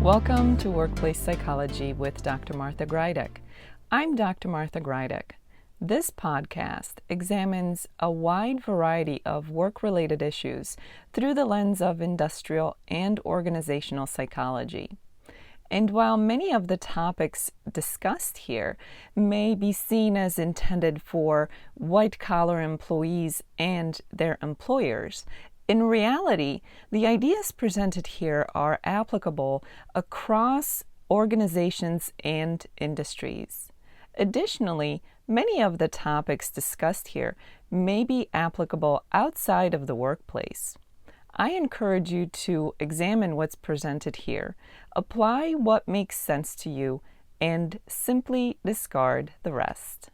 Welcome to Workplace Psychology with Dr. Martha Grajdek. I'm Dr. Martha Grajdek. This podcast examines a wide variety of work-related issues through the lens of industrial and organizational psychology. And while many of the topics discussed here may be seen as intended for white-collar employees and their employers, in reality, the ideas presented here are applicable across organizations and industries. Additionally, many of the topics discussed here may be applicable outside of the workplace. I encourage you to examine what's presented here, apply what makes sense to you, and simply discard the rest.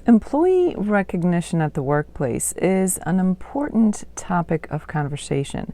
Employee recognition at the workplace is an important topic of conversation.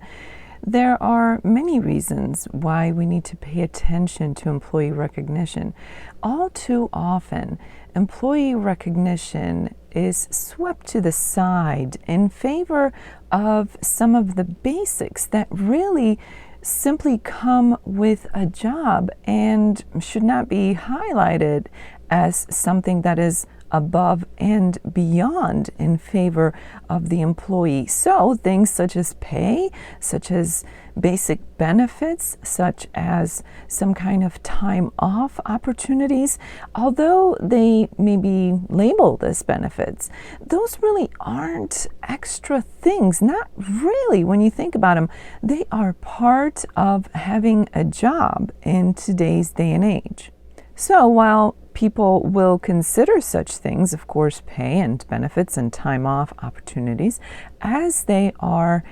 There are many reasons why we need to pay attention to employee recognition. All too often, employee recognition is swept to the side in favor of some of the basics that really simply come with a job and should not be highlighted as something that is above and beyond in favor of the employee. So things such as pay, such as basic benefits, such as some kind of time off opportunities, although they may be labeled as benefits, those really aren't extra things. Not really when you think about them. They are part of having a job in today's day and age. So while people will consider such things, of course, pay and benefits and time off opportunities, as they are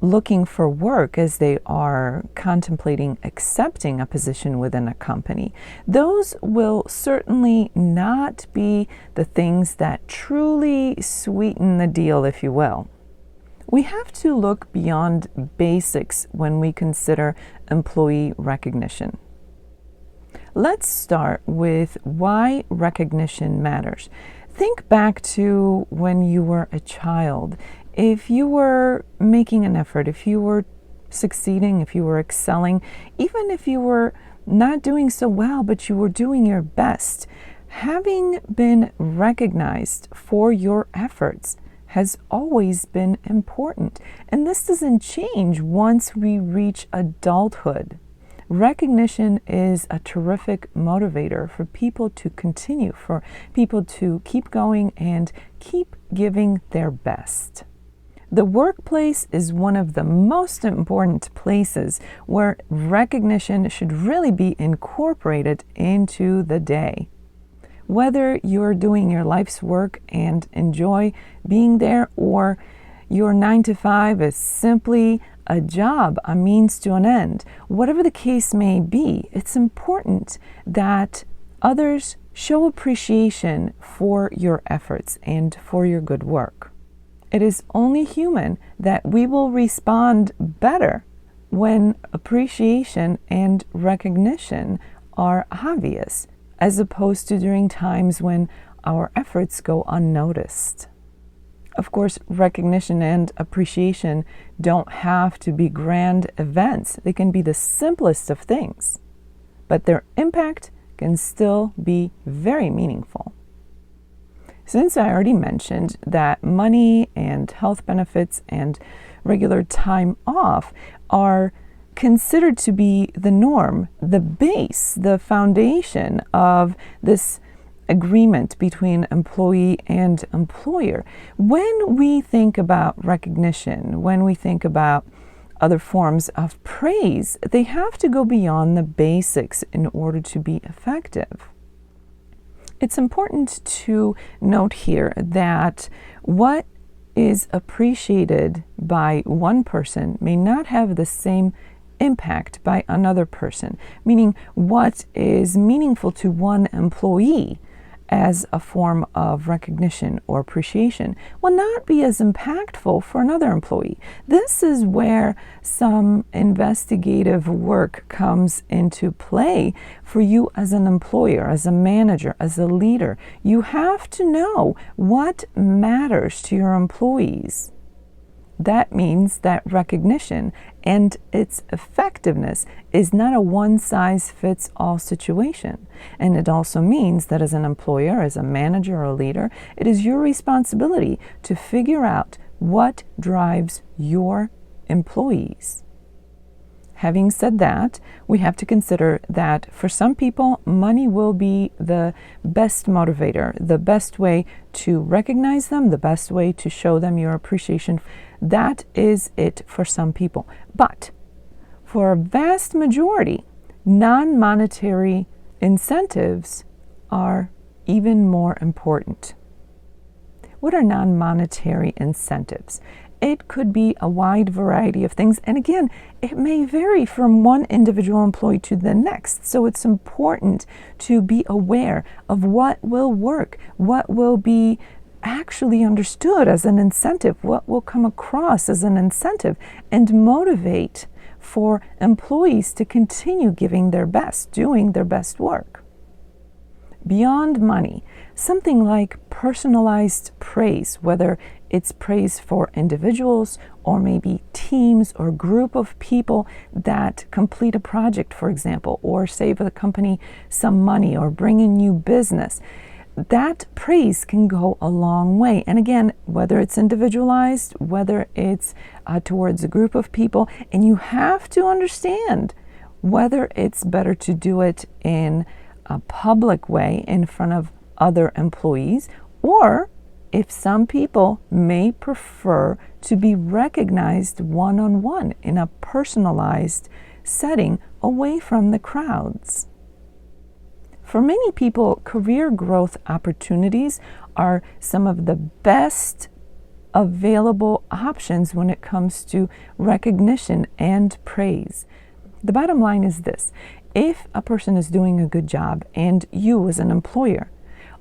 looking for work, as they are contemplating accepting a position within a company, those will certainly not be the things that truly sweeten the deal, if you will. We have to look beyond basics when we consider employee recognition. Let's start with why recognition matters. Think back to when you were a child. If you were making an effort, if you were succeeding, if you were excelling, even if you were not doing so well, but you were doing your best, having been recognized for your efforts has always been important. And this doesn't change once we reach adulthood. Recognition is a terrific motivator for people to continue, for people to keep going and keep giving their best. The workplace is one of the most important places where recognition should really be incorporated into the day. Whether you're doing your life's work and enjoy being there, or your 9-to-5 is simply a job, a means to an end, whatever the case may be, it's important that others show appreciation for your efforts and for your good work. It is only human that we will respond better when appreciation and recognition are obvious, as opposed to during times when our efforts go unnoticed. Of course, recognition and appreciation don't have to be grand events. They can be the simplest of things, but their impact can still be very meaningful. Since I already mentioned that money and health benefits and regular time off are considered to be the norm, the base, the foundation of this agreement between employee and employer. When we think about recognition, when we think about other forms of praise, they have to go beyond the basics in order to be effective. It's important to note here that what is appreciated by one person may not have the same impact by another person, meaning what is meaningful to one employee as a form of recognition or appreciation will not be as impactful for another employee. This is where some investigative work comes into play for you as an employer, as a manager, as a leader. You have to know what matters to your employees. that means that recognition and its effectiveness is not a one-size-fits-all situation. And it also means that as an employer, as a manager or a leader, it is your responsibility to figure out what drives your employees. Having said that, we have to consider that for some people, money will be the best motivator, the best way to recognize them, the best way to show them your appreciation. That is it for some people. But for a vast majority, non-monetary incentives are even more important. What are non-monetary incentives? It could be a wide variety of things. And again, it may vary from one individual employee to the next. So it's important to be aware of what will work, what will be actually understood as an incentive, what will come across as an incentive and motivate for employees to continue giving their best, doing their best work. Beyond money, something like personalized praise, whether it's praise for individuals or maybe teams or group of people that complete a project, for example, or save the company some money or bring in new business. That praise can go a long way. And again, whether it's individualized, whether it's towards a group of people, and you have to understand whether it's better to do it in a public way in front of other employees, or if some people may prefer to be recognized one-on-one in a personalized setting away from the crowds. For many people, career growth opportunities are some of the best available options when it comes to recognition and praise. The bottom line is this: if a person is doing a good job and you as an employer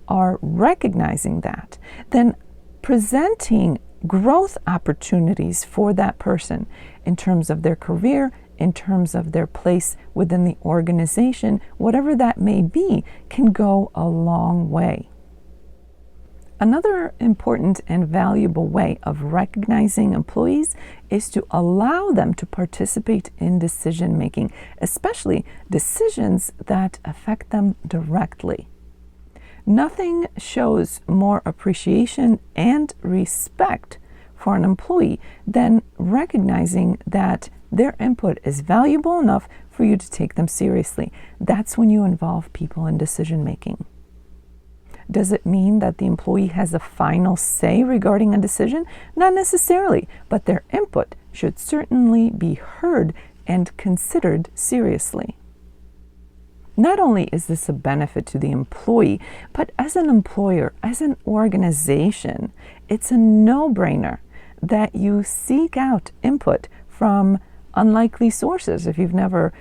are recognizing that, then presenting growth opportunities for that person in terms of their career, in terms of their place within the organization, whatever that may be, can go a long way. Another important and valuable way of recognizing employees is to allow them to participate in decision making, especially decisions that affect them directly. Nothing shows more appreciation and respect for an employee than recognizing that their input is valuable enough for you to take them seriously. That's when you involve people in decision making. Does it mean that the employee has a final say regarding a decision? Not necessarily, but their input should certainly be heard and considered seriously. Not only is this a benefit to the employee, but as an employer, as an organization, it's a no-brainer that you seek out input from unlikely sources. If you've never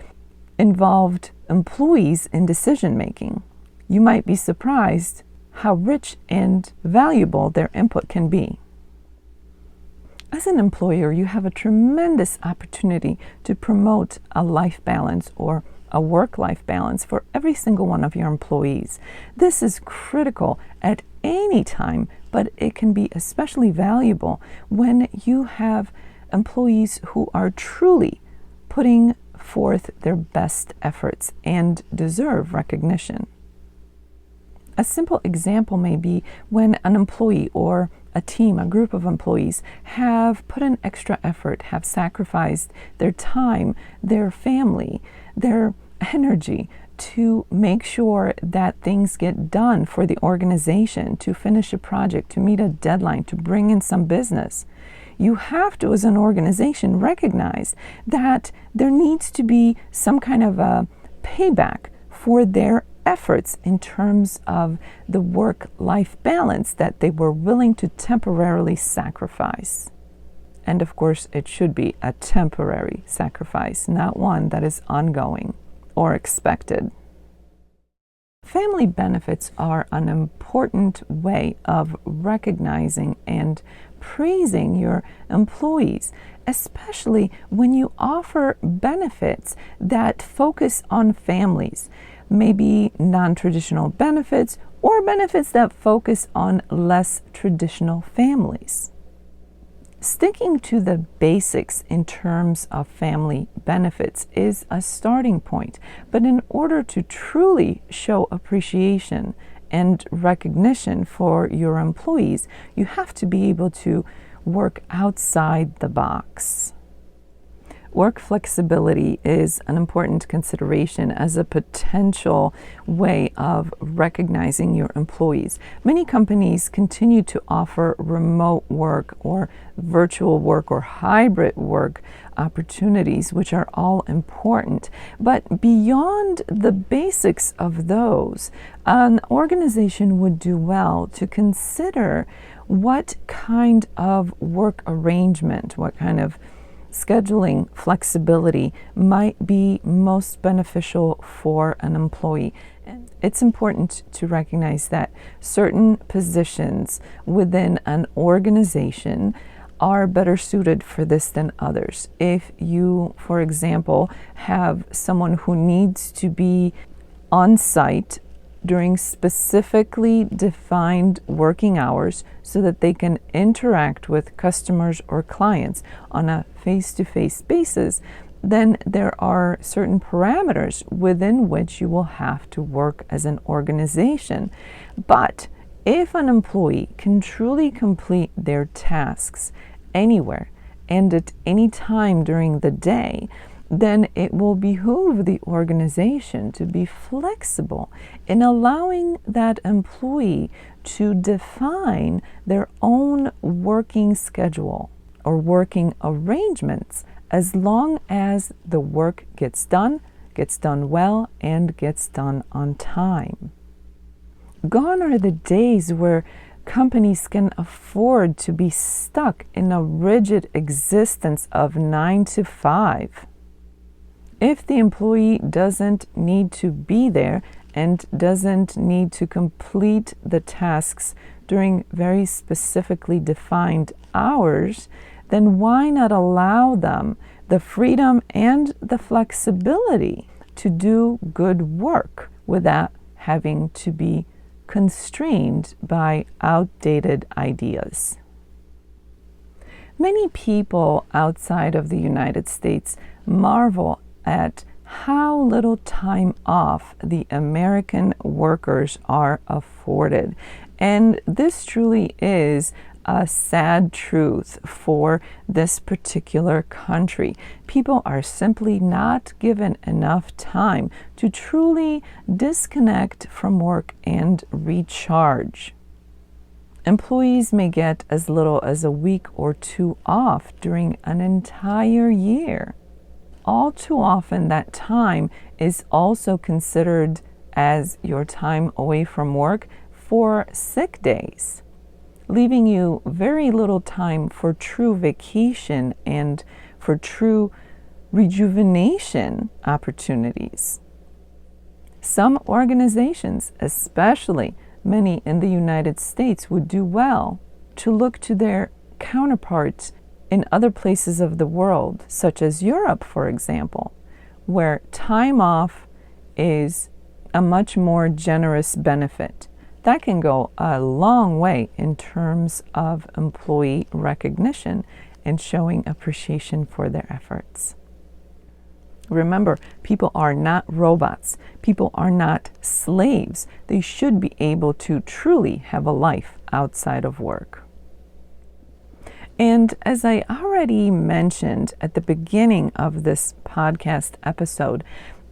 involved employees in decision making, you might be surprised how rich and valuable their input can be. As an employer, you have a tremendous opportunity to promote a life balance or a work-life balance for every single one of your employees. This is critical at any time, but it can be especially valuable when you have employees who are truly putting forth their best efforts and deserve recognition. A simple example may be when an employee or a team, a group of employees, have put in extra effort, have sacrificed their time, their family, their energy to make sure that things get done for the organization, to finish a project, to meet a deadline, to bring in some business. You have to, as an organization, recognize that there needs to be some kind of a payback for their efforts in terms of the work-life balance that they were willing to temporarily sacrifice. And of course, it should be a temporary sacrifice, not one that is ongoing or expected. Family benefits are an important way of recognizing and praising your employees, especially when you offer benefits that focus on families, maybe non-traditional benefits or benefits that focus on less traditional families. Sticking to the basics in terms of family benefits is a starting point, but in order to truly show appreciation and recognition for your employees, you have to be able to work outside the box. Work flexibility is an important consideration as a potential way of recognizing your employees. Many companies continue to offer remote work or virtual work or hybrid work opportunities, which are all important. But beyond the basics of those, an organization would do well to consider what kind of work arrangement, what kind of scheduling flexibility might be most beneficial for an employee. It's important to recognize that certain positions within an organization are better suited for this than others. If you, for example, have someone who needs to be on site during specifically defined working hours so that they can interact with customers or clients on a face-to-face basis, then there are certain parameters within which you will have to work as an organization. But if an employee can truly complete their tasks anywhere and at any time during the day, then it will behoove the organization to be flexible in allowing that employee to define their own working schedule or working arrangements, as long as the work gets done well, and gets done on time. Gone are the days where companies can afford to be stuck in a rigid existence of 9 to 5. If the employee doesn't need to be there and doesn't need to complete the tasks during very specifically defined hours, then why not allow them the freedom and the flexibility to do good work without having to be constrained by outdated ideas? Many people outside of the United States marvel at how little time off the American workers are afforded. And this truly is a sad truth for this particular country. People are simply not given enough time to truly disconnect from work and recharge. Employees may get as little as a week or two off during an entire year. All too often, that time is also considered as your time away from work for sick days, leaving you very little time for true vacation and for true rejuvenation opportunities. Some organizations, especially many in the United States, would do well to look to their counterparts in other places of the world, such as Europe, for example, where time off is a much more generous benefit. That can go a long way in terms of employee recognition and showing appreciation for their efforts. Remember, people are not robots. People are not slaves. They should be able to truly have a life outside of work. And as I already mentioned at the beginning of this podcast episode,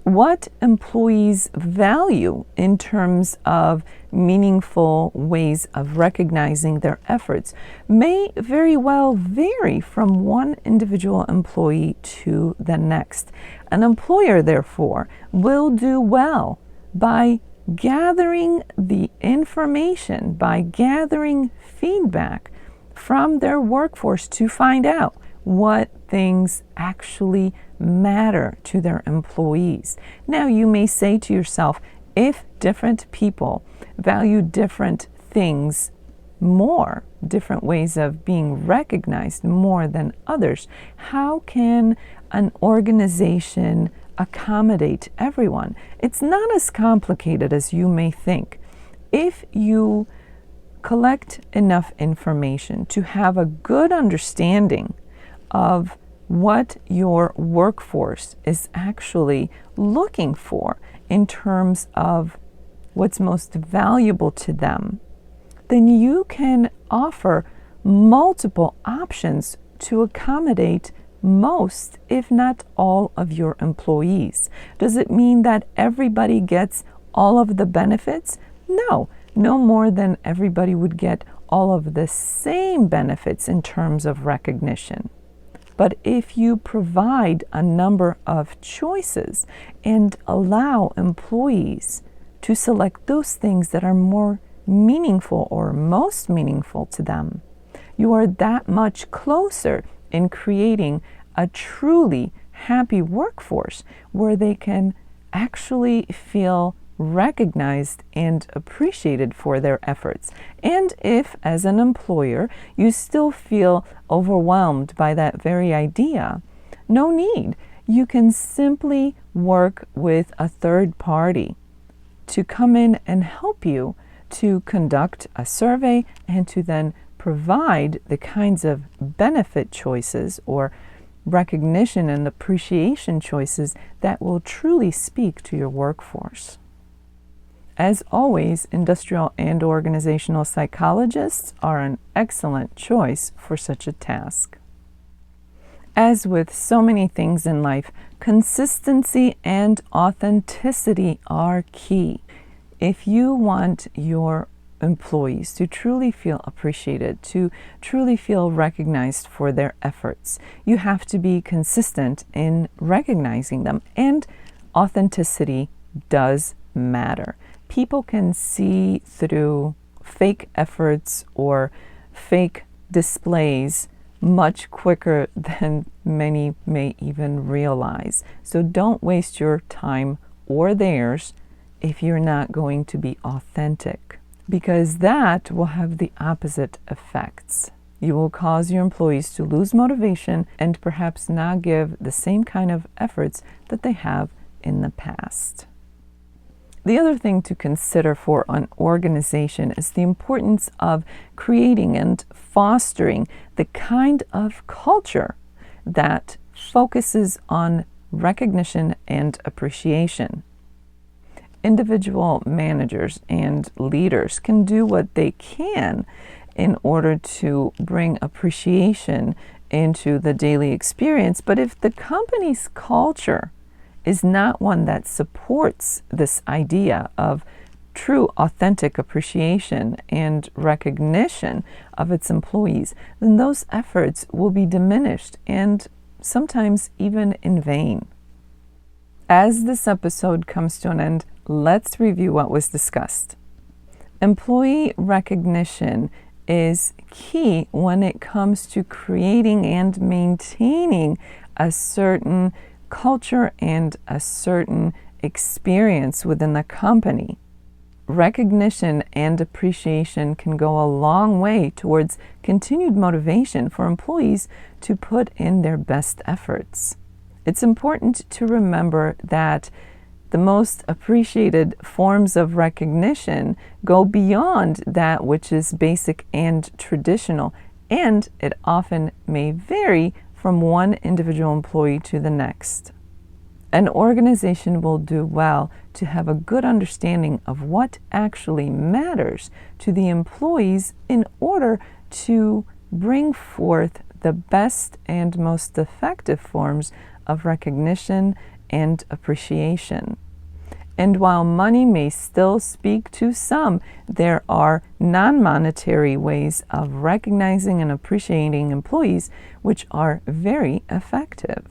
what employees value in terms of meaningful ways of recognizing their efforts may very well vary from one individual employee to the next. An employer, therefore, will do well by gathering the information, by gathering feedback from their workforce to find out what things actually matter to their employees. Now, you may say to yourself, if different people value different things more, different ways of being recognized more than others, how can an organization accommodate everyone? It's not as complicated as you may think. If you collect enough information to have a good understanding of what your workforce is actually looking for in terms of what's most valuable to them, then you can offer multiple options to accommodate most, if not all, of your employees. Does it mean that everybody gets all of the benefits? No, no more than everybody would get all of the same benefits in terms of recognition. But if you provide a number of choices and allow employees to select those things that are more meaningful or most meaningful to them, you are that much closer in creating a truly happy workforce where they can actually feel recognized and appreciated for their efforts. And if, as an employer, you still feel overwhelmed by that very idea, no need. You can simply work with a third party to come in and help you to conduct a survey and to then provide the kinds of benefit choices or recognition and appreciation choices that will truly speak to your workforce. As always, industrial and organizational psychologists are an excellent choice for such a task. As with so many things in life, consistency and authenticity are key. If you want your employees to truly feel appreciated, to truly feel recognized for their efforts, you have to be consistent in recognizing them. And authenticity does matter. People can see through fake efforts or fake displays much quicker than many may even realize. So don't waste your time or theirs if you're not going to be authentic, because that will have the opposite effects. You will cause your employees to lose motivation and perhaps not give the same kind of efforts that they have in the past. The other thing to consider for an organization is the importance of creating and fostering the kind of culture that focuses on recognition and appreciation. Individual managers and leaders can do what they can in order to bring appreciation into the daily experience, but if the company's culture is not one that supports this idea of true authentic appreciation and recognition of its employees, then those efforts will be diminished and sometimes even in vain. As this episode comes to an end, let's review what was discussed. Employee recognition is key when it comes to creating and maintaining a certain culture and a certain experience within the company. Recognition and appreciation can go a long way towards continued motivation for employees to put in their best efforts. It's important to remember that the most appreciated forms of recognition go beyond that which is basic and traditional, and it often may vary from one individual employee to the next. An organization will do well to have a good understanding of what actually matters to the employees in order to bring forth the best and most effective forms of recognition and appreciation. And while money may still speak to some, there are non-monetary ways of recognizing and appreciating employees which are very effective.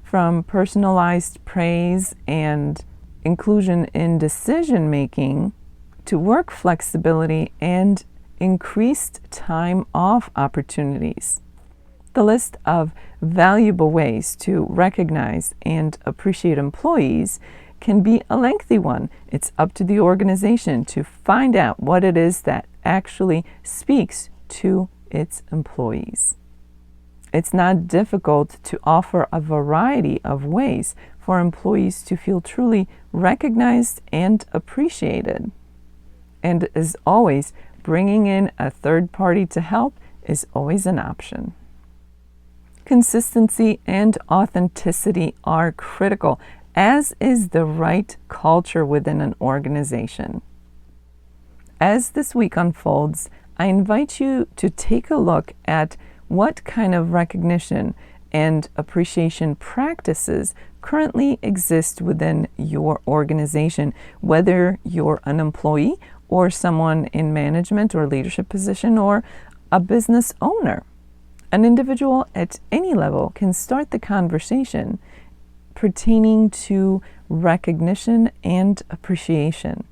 From personalized praise and inclusion in decision-making to work flexibility and increased time off opportunities. The list of valuable ways to recognize and appreciate employees can be a lengthy one. It's up to the organization to find out what it is that actually speaks to its employees. It's not difficult to offer a variety of ways for employees to feel truly recognized and appreciated. And as always, bringing in a third party to help is always an option. Consistency and authenticity are critical, as is the right culture within an organization. As this week unfolds, I invite you to take a look at what kind of recognition and appreciation practices currently exist within your organization, whether you're an employee or someone in management or leadership position or a business owner. An individual at any level can start the conversation pertaining to recognition and appreciation.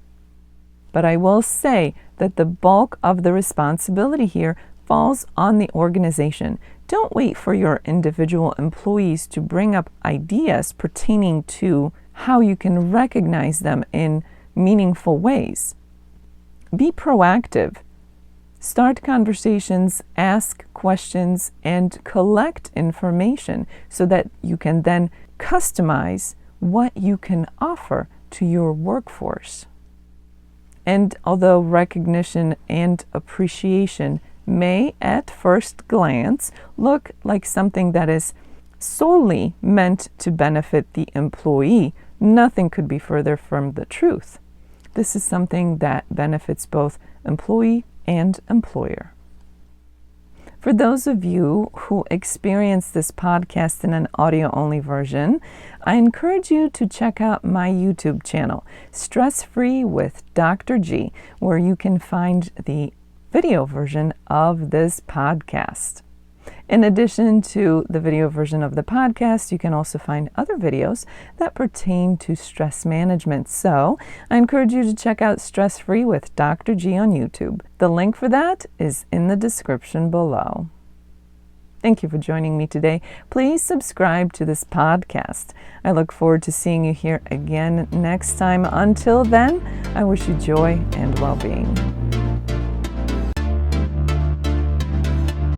But I will say that the bulk of the responsibility here falls on the organization. Don't wait for your individual employees to bring up ideas pertaining to how you can recognize them in meaningful ways. Be proactive. Start conversations, ask questions, and collect information so that you can then customize what you can offer to your workforce. And although recognition and appreciation may at first glance look like something that is solely meant to benefit the employee, nothing could be further from the truth. This is something that benefits both employee and employer. For those of you who experience this podcast in an audio-only version, I encourage you to check out my YouTube channel, Stress Free with Dr. G, where you can find the video version of this podcast. In addition to the video version of the podcast, you can also find other videos that pertain to stress management. So I encourage you to check out Stress Free with Dr. G on YouTube. The link for that is in the description below. Thank you for joining me today. Please subscribe to this podcast. I look forward to seeing you here again next time. Until then, I wish you joy and well-being.